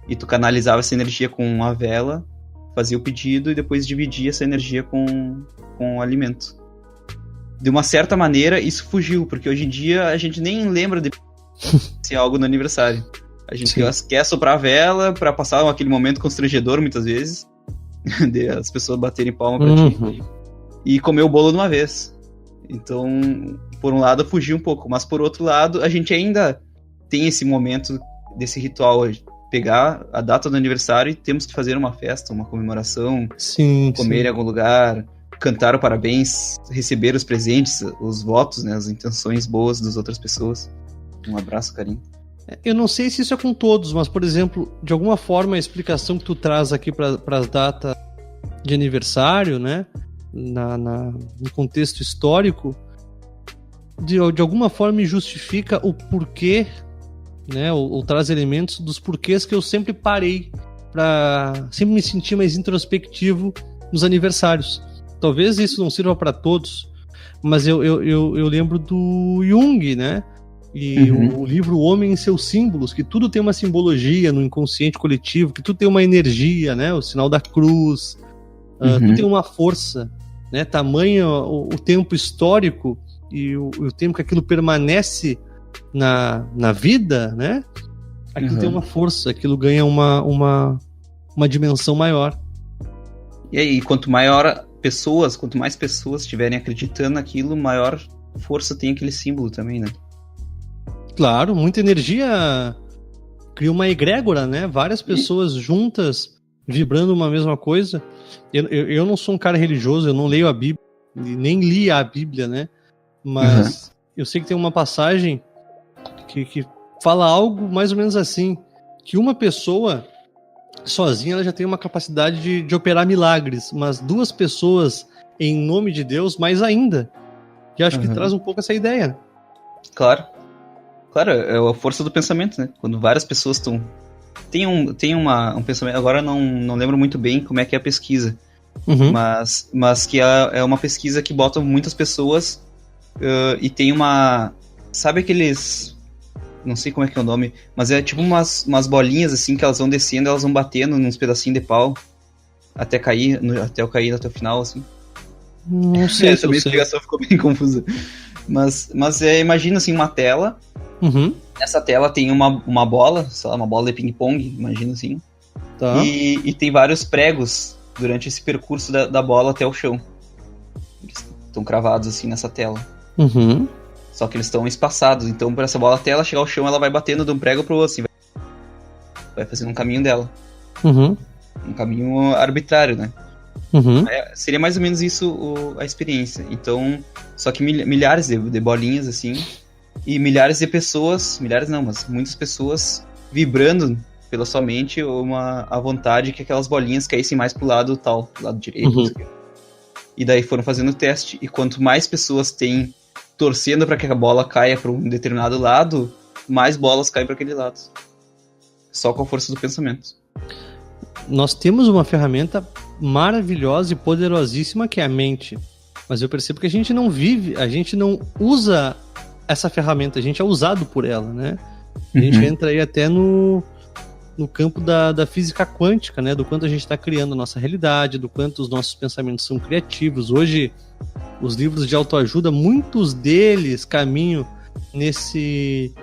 e tu canalizava essa energia com uma vela, fazia o pedido e depois dividia essa energia com o alimento. De uma certa maneira, isso fugiu, porque hoje em dia a gente nem lembra de ser algo no aniversário. A gente quer soprar a vela pra passar aquele momento constrangedor, muitas vezes, de as pessoas baterem palma pra ti, e comer o bolo de uma vez. Então, por um lado, fugiu um pouco, mas por outro lado, a gente ainda tem esse momento desse ritual, pegar a data do aniversário e temos que fazer uma festa, uma comemoração, comer em algum lugar, cantar o parabéns, receber os presentes, os votos, né, as intenções boas das outras pessoas. Um abraço, carinho. Eu não sei se isso é com todos, mas, por exemplo, de alguma forma a explicação que tu traz aqui para as datas de aniversário, né, no contexto histórico, de alguma forma me justifica o porquê, né, ou traz elementos dos porquês que eu sempre parei para sempre me sentir mais introspectivo nos aniversários. Talvez isso não sirva para todos, mas eu lembro do Jung, né? E o livro O Homem e Seus Símbolos, que tudo tem uma simbologia no inconsciente coletivo, que tudo tem uma energia, né? O sinal da cruz, tudo tem uma força, né? Tamanho o tempo histórico e o tempo que aquilo permanece na vida, né? Aquilo tem uma força, aquilo ganha uma dimensão maior. E aí, quanto mais pessoas estiverem acreditando naquilo, maior força tem aquele símbolo também, né? Claro, muita energia cria uma egrégora, né? Várias pessoas juntas vibrando uma mesma coisa. Eu não sou um cara religioso, eu não leio a Bíblia, nem li a Bíblia, né? Mas eu sei que tem uma passagem que fala algo mais ou menos assim, que uma pessoa sozinha ela já tem uma capacidade de operar milagres, mas duas pessoas em nome de Deus, mais ainda. E acho que traz um pouco essa ideia. Claro, é a força do pensamento, né? Quando várias pessoas estão... Tem um pensamento... Agora não lembro muito bem como é que é a pesquisa. Mas que é uma pesquisa que bota muitas pessoas e tem uma... Sabe aqueles... Não sei como é que é o nome, mas é tipo umas bolinhas assim que elas vão descendo, elas vão batendo nos pedacinhos de pau até eu cair até o final, assim. Não sei. Essa minha explicação ficou bem confusa. Mas imagina assim uma tela. Essa tela tem uma bola, sei lá, uma bola de ping-pong, imagina assim. Tá. E tem vários pregos durante esse percurso da bola até o chão. Eles estão cravados assim nessa tela. Só que eles estão espaçados, então para essa bola até ela chegar ao chão, ela vai batendo de um prego pro outro, assim, vai fazendo um caminho dela. Um caminho arbitrário, né? Seria mais ou menos isso a experiência. Então, só que milhares de bolinhas, assim, e milhares de pessoas, milhares não, mas muitas pessoas vibrando pela sua mente a vontade que aquelas bolinhas caíssem mais pro lado tal, pro lado direito. E daí foram fazendo o teste, e quanto mais pessoas têm torcendo para que a bola caia para um determinado lado, mais bolas caem para aquele lado. Só com a força do pensamento. Nós temos uma ferramenta maravilhosa e poderosíssima que é a mente. Mas eu percebo que a gente não usa essa ferramenta, a gente é usado por ela, né? A gente entra aí até no campo da física quântica, né? Do quanto a gente está criando a nossa realidade, do quanto os nossos pensamentos são criativos. Hoje, os livros de autoajuda, muitos deles caminham nesse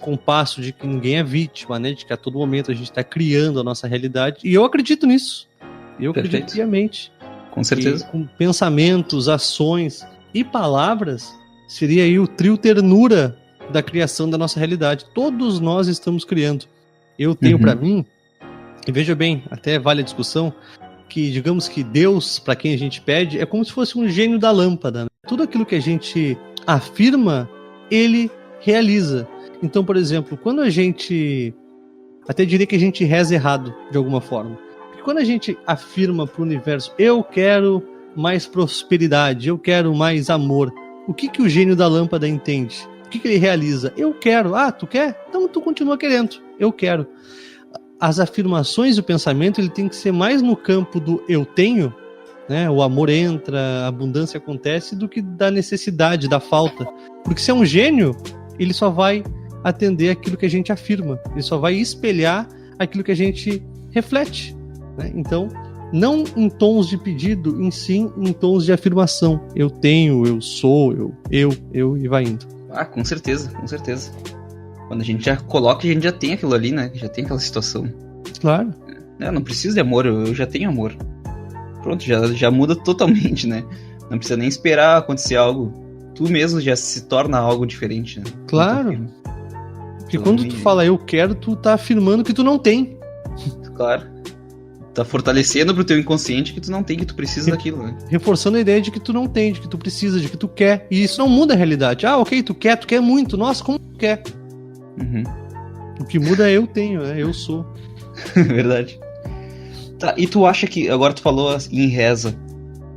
compasso de que ninguém é vítima, né? De que a todo momento a gente está criando a nossa realidade. E eu acredito nisso. Eu acredito piamente. Com certeza. Com pensamentos, ações e palavras, seria aí o trio ternura da criação da nossa realidade. Todos nós estamos criando. Eu tenho para mim, e veja bem, até vale a discussão, que digamos que Deus, para quem a gente pede, é como se fosse um gênio da lâmpada, né? Tudo aquilo que a gente afirma, ele realiza. Então, por exemplo, quando a gente... Até diria que a gente reza errado, de alguma forma. Porque quando a gente afirma para o universo, eu quero mais prosperidade, eu quero mais amor, o que o gênio da lâmpada entende? O que ele realiza? Eu quero. Ah, tu quer? Então tu continua querendo. Eu quero. As afirmações e o pensamento, ele tem que ser mais no campo do eu tenho né? O amor entra, a abundância acontece, do que da necessidade, da falta. Porque se é um gênio, ele só vai atender aquilo que a gente afirma, ele só vai espelhar aquilo que a gente reflete, né? Então, não em tons de pedido, em sim em tons de afirmação. Eu tenho, eu sou, eu e vai indo. Ah, com certeza, com certeza. Quando a gente já coloca, a gente já tem aquilo ali, né? Já tem aquela situação. Claro. Eu não preciso de amor, eu já tenho amor. Pronto, já muda totalmente, né? Não precisa nem esperar acontecer algo. Tu mesmo já se torna algo diferente, né? Claro. Porque quando tu fala eu quero, tu tá afirmando que tu não tem. Claro. Tá fortalecendo pro teu inconsciente que tu não tem, que tu precisa daquilo, né? Reforçando a ideia de que tu não tem, de que tu precisa, de que tu quer. E isso não muda a realidade. Ah, ok, tu quer muito. Nossa, como tu quer? Uhum. O que muda é eu tenho, né? Eu sou. Verdade. Tá, e tu acha que, agora tu falou em reza,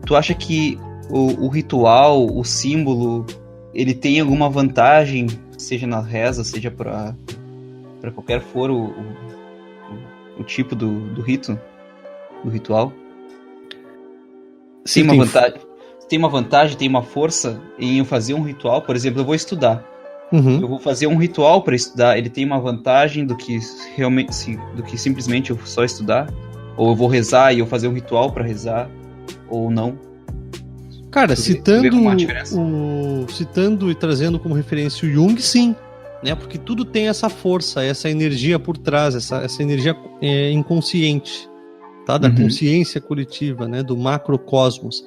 tu acha que o ritual, o símbolo, ele tem alguma vantagem, seja na reza, seja pra qualquer for o tipo do rito, do ritual? Sim, tem uma vantagem, tem uma força em eu fazer um ritual. Por exemplo, eu vou estudar. Uhum. Eu vou fazer um ritual para estudar. Ele tem uma vantagem do que realmente, do que simplesmente eu só estudar? Ou eu vou rezar e eu fazer um ritual para rezar? Ou não? Cara, citando e trazendo como referência o Jung, sim, né? Porque tudo tem essa força, essa energia por trás, essa energia inconsciente, tá? Da consciência coletiva, né? Do macrocosmos.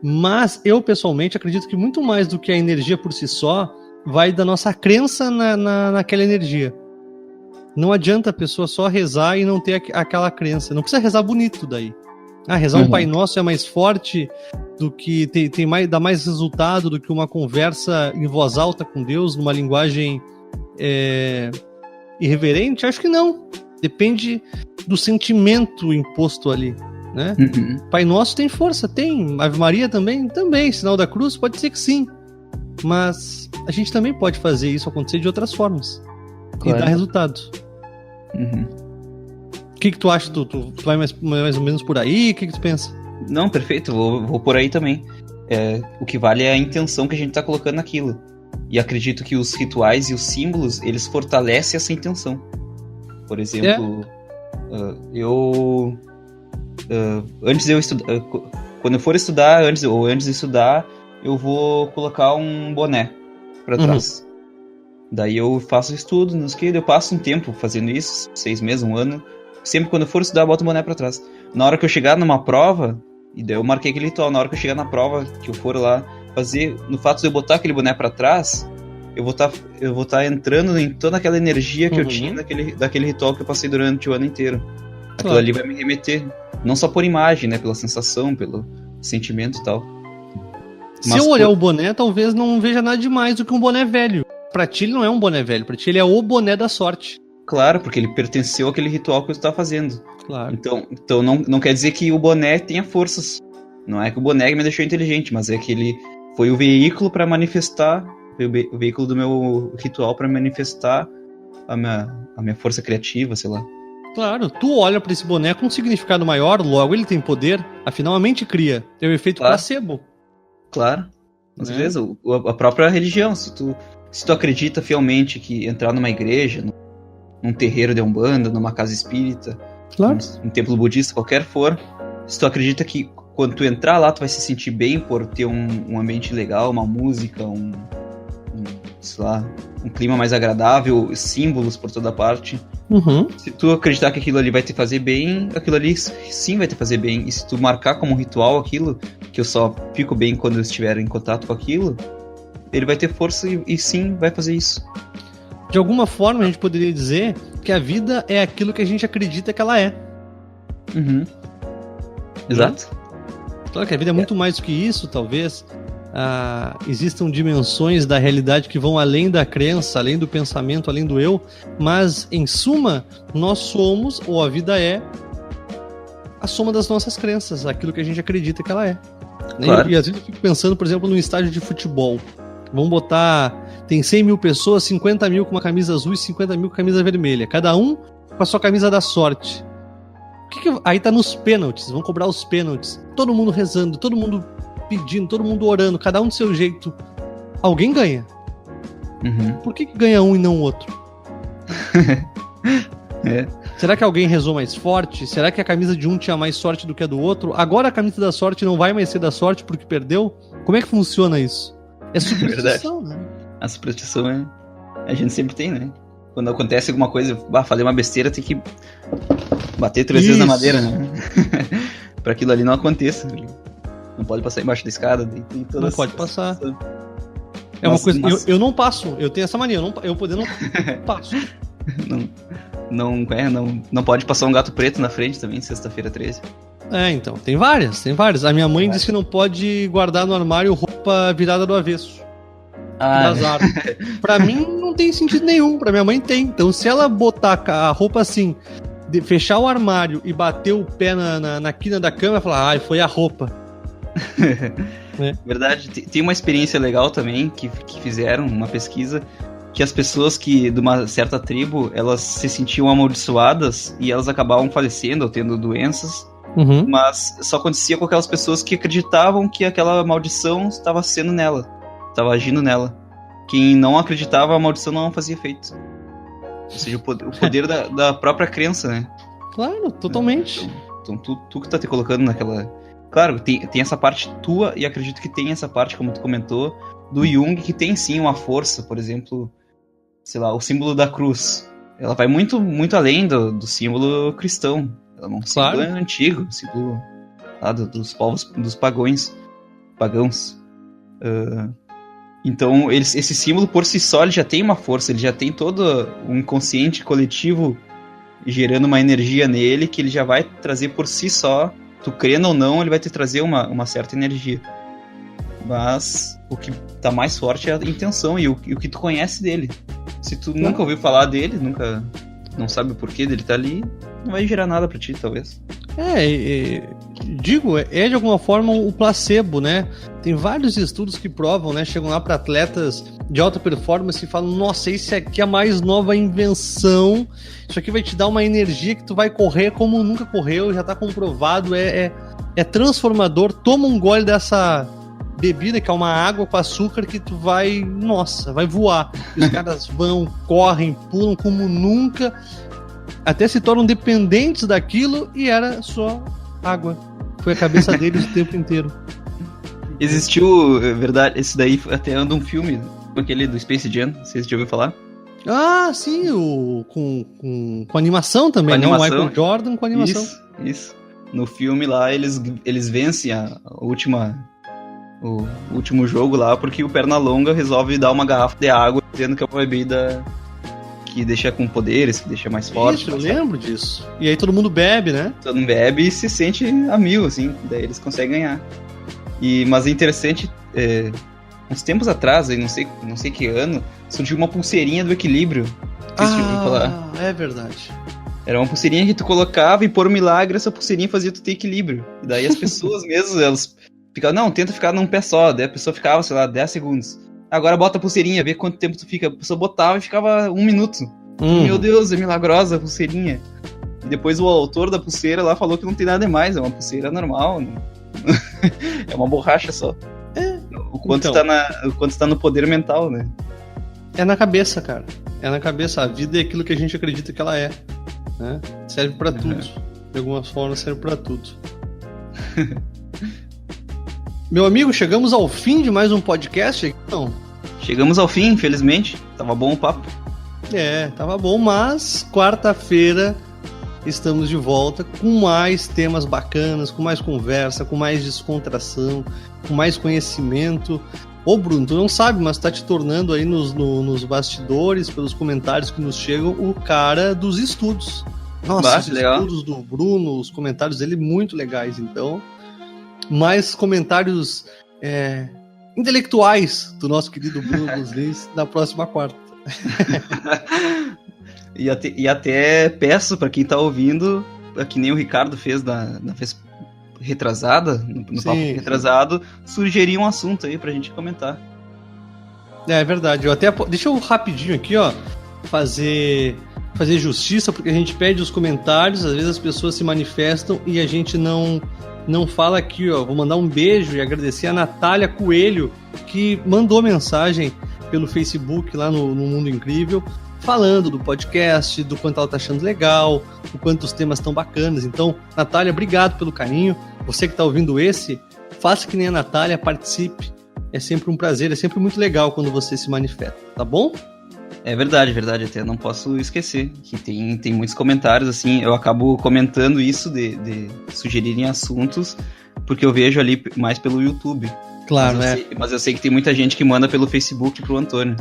Mas eu, pessoalmente, acredito que muito mais do que a energia por si só, vai da nossa crença naquela energia. Não adianta a pessoa só rezar e não ter aquela crença. Não precisa rezar bonito daí. Rezar um Pai Nosso é mais forte do que dá mais resultado do que uma conversa em voz alta com Deus, numa linguagem irreverente? Acho que não. Depende do sentimento imposto ali, né? Pai Nosso tem força, tem. Ave Maria também? Também. Sinal da Cruz? Pode ser que sim. Mas a gente também pode fazer isso acontecer de outras formas. Claro. E dar resultado. O que tu acha? Tu vai mais ou menos por aí? O que tu pensa? Não, perfeito. Vou por aí também. O que vale é a intenção que a gente tá colocando naquilo. E acredito que os rituais e os símbolos, eles fortalecem essa intenção. Por exemplo, antes de eu estudar... quando eu for estudar, antes de estudar, eu vou colocar um boné pra trás. Daí eu faço estudo, não sei o que, eu passo um tempo fazendo isso, 6 meses, 1 ano. Sempre quando eu for estudar, eu boto o boné pra trás. Na hora que eu chegar numa prova, e daí eu marquei aquele ritual, na hora que eu chegar na prova, que eu for lá fazer, no fato de eu botar aquele boné pra trás, eu vou estar entrando em toda aquela energia que eu tinha daquele ritual que eu passei durante o ano inteiro. Aquilo ali vai me remeter, não só por imagem, né, pela sensação, pelo sentimento e tal. Se eu olhar o boné, talvez não veja nada demais do que um boné velho. Pra ti ele não é um boné velho, pra ti ele é o boné da sorte. Claro, porque ele pertenceu àquele ritual que eu estava fazendo. Claro. Então não quer dizer que o boné tenha forças. Não é que o boné me deixou inteligente, mas é que ele foi o veículo para manifestar, o veículo do meu ritual para manifestar a minha força criativa, sei lá. Claro, tu olha pra esse boné com um significado maior, logo ele tem poder, afinal a mente cria. Tem o efeito placebo. Claro, com certeza. A própria religião, se tu acredita fielmente que entrar numa igreja, num terreiro de Umbanda, numa casa espírita, um templo budista, qualquer for, se tu acredita que quando tu entrar lá, tu vai se sentir bem por ter um ambiente legal, uma música, sei lá, um clima mais agradável, símbolos por toda parte. Se tu acreditar que aquilo ali vai te fazer bem, aquilo ali sim vai te fazer bem. E se tu marcar como um ritual aquilo, que eu só fico bem quando eu estiver em contato com aquilo, ele vai ter força e sim vai fazer isso. De alguma forma a gente poderia dizer que a vida é aquilo que a gente acredita que ela é. Exato. Claro que a vida é muito mais do que isso, talvez. Existam dimensões da realidade que vão além da crença, além do pensamento, além do eu, mas em suma, nós somos, ou a vida é, a soma das nossas crenças, aquilo que a gente acredita que ela é. Claro. E às vezes eu fico pensando, por exemplo, num estádio de futebol. Vamos botar, tem 100 mil pessoas, 50 mil com uma camisa azul e 50 mil com camisa vermelha, cada um com a sua camisa da sorte. Aí tá nos pênaltis, vão cobrar os pênaltis. Todo mundo rezando, todo mundo pedindo, todo mundo orando, cada um do seu jeito. Alguém ganha. Por que ganha um e não o outro? Será que alguém rezou mais forte? Será que a camisa de um tinha mais sorte do que a do outro? Agora a camisa da sorte não vai mais ser da sorte porque perdeu? Como é que funciona isso? É superstição, né? A superstição a gente sempre tem, né? Quando acontece alguma coisa, falei uma besteira, tem que bater 3 vezes na madeira, né? Pra aquilo ali não aconteça. Não pode passar embaixo da escada. Não pode passar. É uma coisa. Eu não passo, eu tenho essa mania. Eu poder não passo. Não pode passar um gato preto na frente também, sexta-feira 13. Então, tem várias. A minha mãe disse que não pode guardar no armário roupa virada do avesso. Azar. Pra mim não tem sentido nenhum, pra minha mãe tem. Então se ela botar a roupa assim, fechar o armário e bater o pé na quina da cama, ela fala, foi a roupa. Verdade, tem uma experiência legal também que fizeram, uma pesquisa, que as pessoas de uma certa tribo, elas se sentiam amaldiçoadas e elas acabavam falecendo ou tendo doenças, mas só acontecia com aquelas pessoas que acreditavam que aquela maldição estava sendo nela, estava agindo nela. Quem não acreditava, a maldição não fazia efeito. Ou seja, o poder da própria crença, né? Claro, totalmente. Então tu que tá te colocando naquela... Claro, tem essa parte tua, e acredito que tem essa parte, como tu comentou, do Jung, que tem sim uma força, por exemplo, sei lá, o símbolo da cruz. Ela vai muito, muito além do símbolo cristão. Ela é um símbolo antigo, símbolo lá dos povos, dos pagãos. Então, esse símbolo por si só ele já tem uma força, ele já tem todo um inconsciente coletivo gerando uma energia nele que ele já vai trazer por si só. Tu crendo ou não, ele vai te trazer uma certa energia. Mas o que tá mais forte é a intenção e o que tu conhece dele. Se tu nunca ouviu falar dele, não sabe o porquê dele tá ali, não vai gerar nada pra ti, talvez. Digo, de alguma forma o placebo, né? Tem vários estudos que provam, né? Chegam lá para atletas de alta performance e falam, nossa, esse aqui é a mais nova invenção, isso aqui vai te dar uma energia que tu vai correr como nunca correu, já tá comprovado, é transformador, toma um gole dessa bebida, que é uma água com açúcar, que tu vai voar. E os caras vão, correm, pulam como nunca, até se tornam dependentes daquilo, e era só água. Foi a cabeça deles o tempo inteiro. Existiu, verdade, esse daí até anda um filme, aquele do Space Jam, não sei se você já ouviu falar. Ah, sim, com animação também, né? O Michael Jordan com animação. Isso. No filme lá, eles vencem o último jogo lá, porque o Pernalonga resolve dar uma garrafa de água, dizendo que é uma bebida que deixa com poderes, que deixa mais forte. Isso, eu lembro disso. E aí todo mundo bebe, né? Todo mundo bebe e se sente a mil, assim, daí eles conseguem ganhar. Mas é interessante, uns tempos atrás, aí não sei que ano, surgiu uma pulseirinha do equilíbrio. Não sei se você ouviu falar. É verdade. Era uma pulseirinha que tu colocava e por um milagre essa pulseirinha fazia tu ter equilíbrio. E daí as pessoas mesmo, elas ficavam, não, tenta ficar num pé só. Daí a pessoa ficava, sei lá, 10 segundos. Agora bota a pulseirinha, vê quanto tempo tu fica. A pessoa botava e ficava 1 minuto. Meu Deus, é milagrosa a pulseirinha. E depois o autor da pulseira lá falou que não tem nada demais, é uma pulseira normal. É uma borracha só. O quanto tá no poder mental, né? É na cabeça, cara. É na cabeça. A vida é aquilo que a gente acredita que ela é. Né? Serve pra tudo. De alguma forma serve pra tudo. Meu amigo, chegamos ao fim de mais um podcast? Não. Chegamos ao fim, infelizmente. Tava bom o papo. Tava bom, mas quarta-feira estamos de volta com mais temas bacanas, com mais conversa, com mais descontração, com mais conhecimento. Ô Bruno, tu não sabe, mas tá te tornando aí nos bastidores, pelos comentários que nos chegam, o cara dos estudos. Nossa, os estudos do Bruno, os comentários dele muito legais, então. Mais comentários intelectuais do nosso querido Bruno dos Lins na próxima quarta. E até peço pra quem tá ouvindo, que nem o Ricardo fez na vez retrasada, no papo retrasado, sugerir um assunto aí pra gente comentar. É verdade. Deixa eu rapidinho aqui, ó, fazer fazer justiça, porque a gente pede os comentários, às vezes as pessoas se manifestam e a gente não fala aqui, ó. Vou mandar um beijo e agradecer a Natália Coelho, que mandou mensagem pelo Facebook lá no Mundo Incrível, falando do podcast, do quanto ela tá achando legal, do quanto os temas estão bacanas. Então, Natália, obrigado pelo carinho. Você que tá ouvindo faça que nem a Natália, participe. É sempre um prazer, é sempre muito legal quando você se manifesta, tá bom? É verdade, até não posso esquecer que tem muitos comentários, assim, eu acabo comentando isso de sugerirem assuntos, porque eu vejo ali mais pelo YouTube. Claro, mas eu sei que tem muita gente que manda pelo Facebook pro Antônio.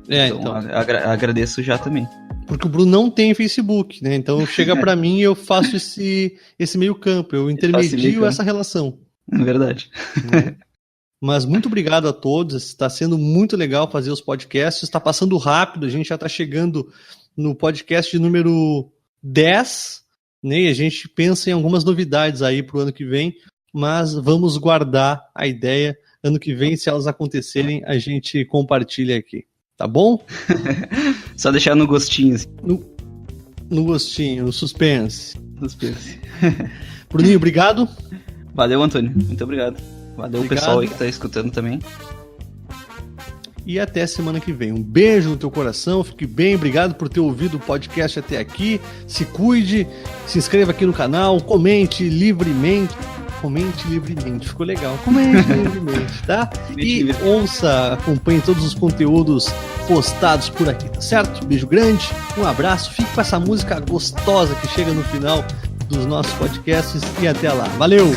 Então. Agradeço já também. Porque o Bruno não tem Facebook, né? Então chega pra mim e eu faço esse meio campo, eu intermedio essa relação. É verdade. Né? Mas muito obrigado a todos, está sendo muito legal fazer os podcasts, está passando rápido, a gente já está chegando no podcast número 10, né? E a gente pensa em algumas novidades aí para o ano que vem, mas vamos guardar a ideia. Ano que vem, se elas acontecerem, a gente compartilha aqui, tá bom? Só deixar no gostinho. Assim. No gostinho, no suspense. Bruninho, obrigado. Valeu, Antônio, muito obrigado. Valeu o pessoal aí que tá escutando também. E até semana que vem. Um beijo no teu coração, fique bem, obrigado por ter ouvido o podcast até aqui. Se cuide, se inscreva aqui no canal, comente livremente, ficou legal. Comente livremente, tá? E ouça, acompanhe todos os conteúdos postados por aqui, tá certo? Beijo grande, um abraço, fique com essa música gostosa que chega no final dos nossos podcasts e até lá. Valeu!